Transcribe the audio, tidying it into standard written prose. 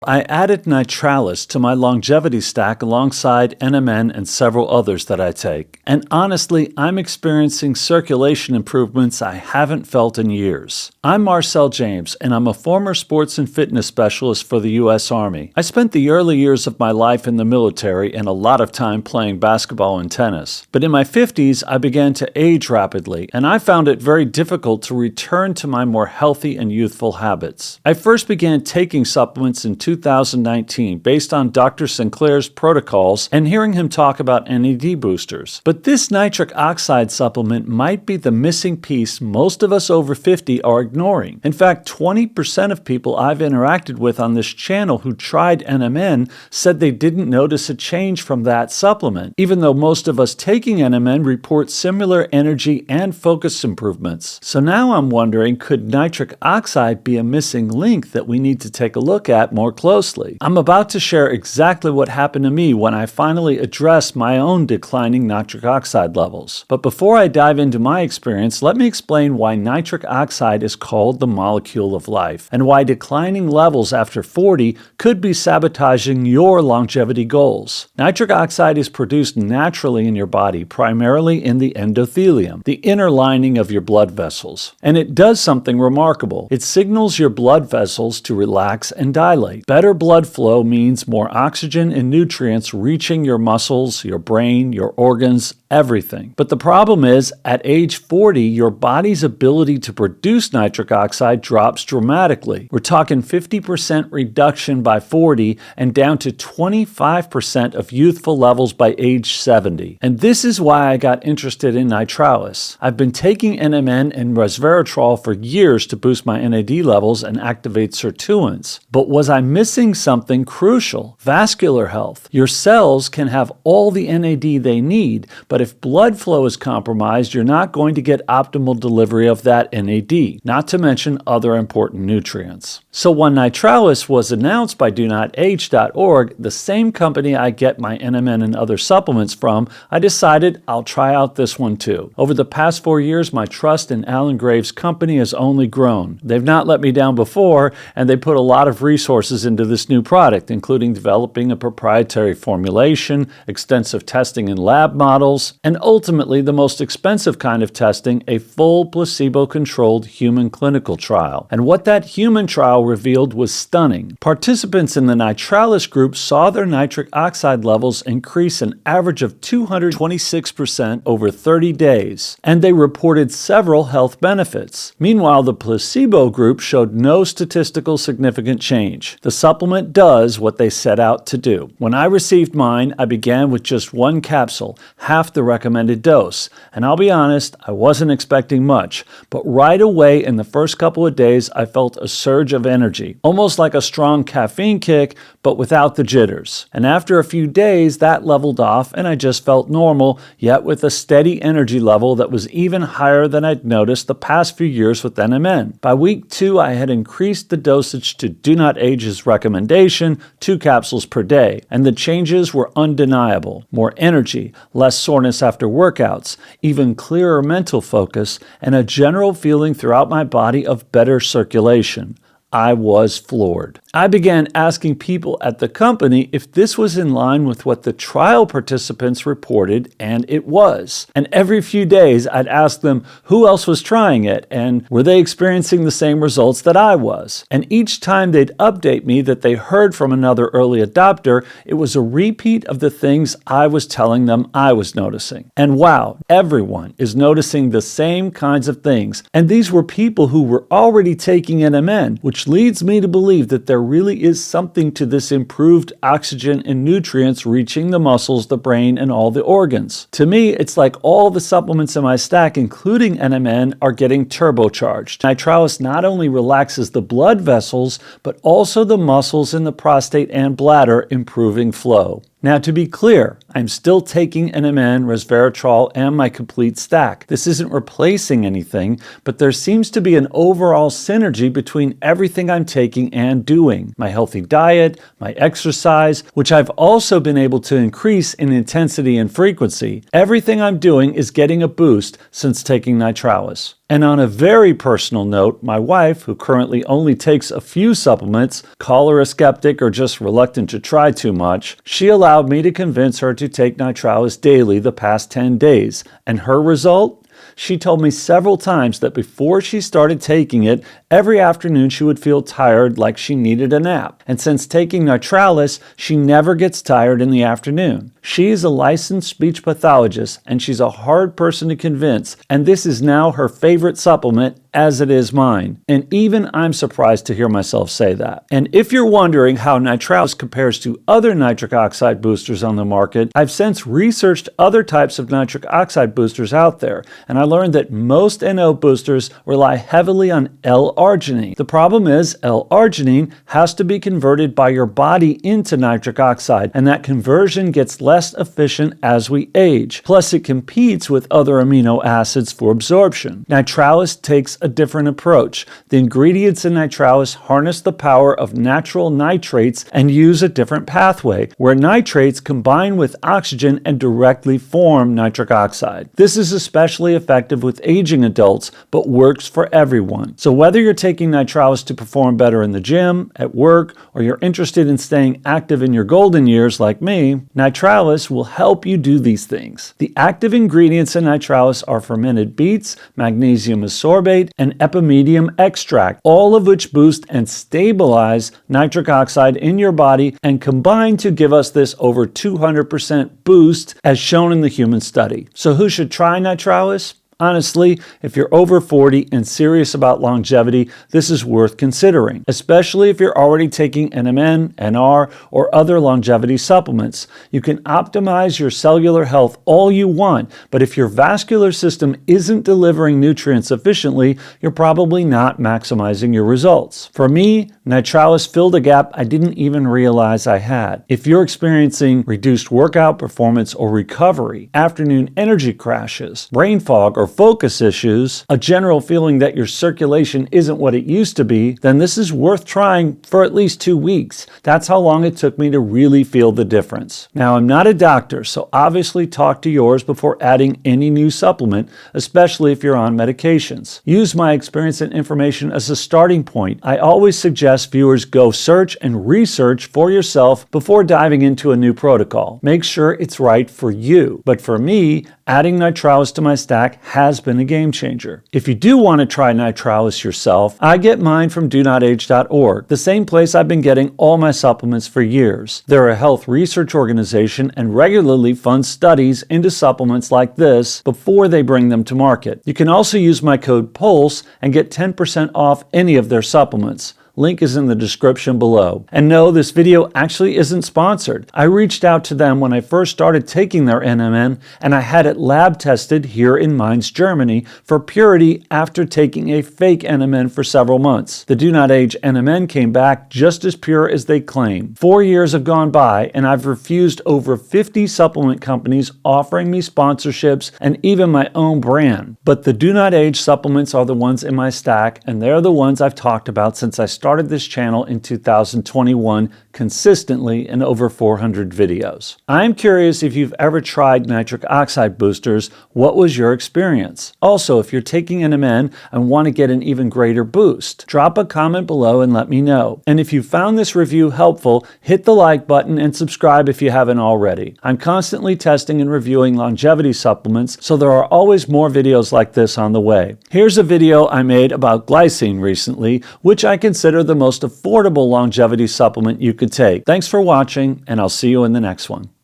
I added Nitralis to my longevity stack alongside NMN and several others that I take. And honestly, I'm experiencing circulation improvements I haven't felt in years. I'm Marcel James, and I'm a former sports and fitness specialist for the U.S. Army. I spent the early years of my life in the military and a lot of time playing basketball and tennis. But in my 50s, I began to age rapidly, and I found it very difficult to return to my more healthy and youthful habits. I first began taking supplements in 2019 based on Dr. Sinclair's protocols and hearing him talk about NAD boosters. But this nitric oxide supplement might be the missing piece most of us over 50 are ignoring. In fact, 20% of people I've interacted with on this channel who tried NMN said they didn't notice a change from that supplement, even though most of us taking NMN report similar energy and focus improvements. So now I'm wondering, could nitric oxide be a missing link that we need to take a look at more closely? I'm about to share exactly what happened to me when I finally addressed my own declining nitric oxide levels. But before I dive into my experience, let me explain why nitric oxide is called the molecule of life, and why declining levels after 40 could be sabotaging your longevity goals. Nitric oxide is produced naturally in your body, primarily in the endothelium, the inner lining of your blood vessels. And it does something remarkable. It signals your blood vessels to relax and dilate. Better blood flow means more oxygen and nutrients reaching your muscles, your brain, your organs, everything. But the problem is, at age 40, your body's ability to produce nitric oxide drops dramatically. We're talking 50% reduction by 40 and down to 25% of youthful levels by age 70. And this is why I got interested in Nitralis. I've been taking NMN and resveratrol for years to boost my NAD levels and activate sirtuins. But was I missing something crucial? Vascular health. Your cells can have all the NAD they need, but if blood flow is compromised, you're not going to get optimal delivery of that NAD, not to mention other important nutrients. So when Nitralis was announced by DoNotAge.org, the same company I get my NMN and other supplements from, I decided I'll try out this one too. Over the past 4 years, my trust in Alan Graves' company has only grown. They've not let me down before, and they put a lot of resources into this new product, including developing a proprietary formulation, extensive testing in lab models, and ultimately the most expensive kind of testing, a full placebo-controlled human clinical trial. And what that human trial revealed was stunning. Participants in the Nitralis group saw their nitric oxide levels increase an average of 226% over 30 days, and they reported several health benefits. Meanwhile, the placebo group showed no statistical significant change. The supplement does what they set out to do. When I received mine, I began with just one capsule, half the recommended dose. And I'll be honest, I wasn't expecting much, but right away in the first couple of days, I felt a surge of energy, almost like a strong caffeine kick, but without the jitters. And after a few days, that leveled off and I just felt normal, yet with a steady energy level that was even higher than I'd noticed the past few years with NMN. By week 2, I had increased the dosage to DoNotAge's recommendation, 2 capsules per day, and the changes were undeniable. More energy, less soreness after workouts, even clearer mental focus, and a general feeling throughout my body of better circulation. I was floored. I began asking people at the company if this was in line with what the trial participants reported, and it was. And every few days, I'd ask them who else was trying it, and were they experiencing the same results that I was. And each time they'd update me that they heard from another early adopter, it was a repeat of the things I was telling them I was noticing. And wow, everyone is noticing the same kinds of things. And these were people who were already taking NMN, which leads me to believe that there really is something to this improved oxygen and nutrients reaching the muscles, the brain, and all the organs. To me, it's like all the supplements in my stack, including NMN, are getting turbocharged. Nitralis not only relaxes the blood vessels, but also the muscles in the prostate and bladder, improving flow. Now, to be clear, I'm still taking NMN, resveratrol, and my complete stack. This isn't replacing anything, but there seems to be an overall synergy between everything I'm taking and doing. My healthy diet, my exercise, which I've also been able to increase in intensity and frequency. Everything I'm doing is getting a boost since taking Nitralis. And on a very personal note, my wife, who currently only takes a few supplements, call her a skeptic or just reluctant to try too much, she allowed me to convince her to take Nitralis daily the past 10 days. And her result? She told me several times that before she started taking it, every afternoon she would feel tired, like she needed a nap. And since taking Nitralis, she never gets tired in the afternoon. She is a licensed speech pathologist, and she's a hard person to convince, and this is now her favorite supplement, as it is mine. And even I'm surprised to hear myself say that. And if you're wondering how Nitralis compares to other nitric oxide boosters on the market, I've since researched other types of nitric oxide boosters out there, and I learned that most NO boosters rely heavily on L-Arginine. The problem is L-Arginine has to be converted by your body into nitric oxide, and that conversion gets less efficient as we age. Plus, it competes with other amino acids for absorption. Nitralis takes a different approach. The ingredients in Nitralis harness the power of natural nitrates and use a different pathway, where nitrates combine with oxygen and directly form nitric oxide. This is especially effective with aging adults, but works for everyone. So whether you're taking Nitralis to perform better in the gym, at work, or you're interested in staying active in your golden years like me, Nitralis will help you do these things. The active ingredients in Nitralis are fermented beets, magnesium ascorbate, and epimedium extract, all of which boost and stabilize nitric oxide in your body and combine to give us this over 200% boost as shown in the human study. So who should try Nitralis? Honestly, if you're over 40 and serious about longevity, this is worth considering, especially if you're already taking NMN, NR, or other longevity supplements. You can optimize your cellular health all you want, but if your vascular system isn't delivering nutrients efficiently, you're probably not maximizing your results. For me, Nitralis filled a gap I didn't even realize I had. If you're experiencing reduced workout performance or recovery, afternoon energy crashes, brain fog, or focus issues, a general feeling that your circulation isn't what it used to be, then this is worth trying for at least 2 weeks. That's how long it took me to really feel the difference. Now, I'm not a doctor, so obviously talk to yours before adding any new supplement, especially if you're on medications. Use my experience and information as a starting point. I always suggest viewers go search and research for yourself before diving into a new protocol. Make sure it's right for you. But for me, adding Nitralis to my stack has been a game changer. If you do want to try Nitralis yourself, I get mine from DoNotAge.org, the same place I've been getting all my supplements for years. They're a health research organization and regularly fund studies into supplements like this before they bring them to market. You can also use my code PULSE and get 10% off any of their supplements. Link is in the description below. And no, this video actually isn't sponsored. I reached out to them when I first started taking their NMN, and I had it lab tested here in Mainz, Germany for purity after taking a fake NMN for several months. The DoNotAge NMN came back just as pure as they claim. 4 years have gone by, and I've refused over 50 supplement companies offering me sponsorships and even my own brand. But the DoNotAge supplements are the ones in my stack, and they're the ones I've talked about since I started this channel in 2021 consistently in over 400 videos. I'm curious if you've ever tried nitric oxide boosters. What was your experience? Also, if you're taking NMN and want to get an even greater boost, drop a comment below and let me know. And if you found this review helpful, hit the like button and subscribe if you haven't already. I'm constantly testing and reviewing longevity supplements, so there are always more videos like this on the way. Here's a video I made about glycine recently, which I consider the most affordable longevity supplement you could take. Thanks for watching, and I'll see you in the next one.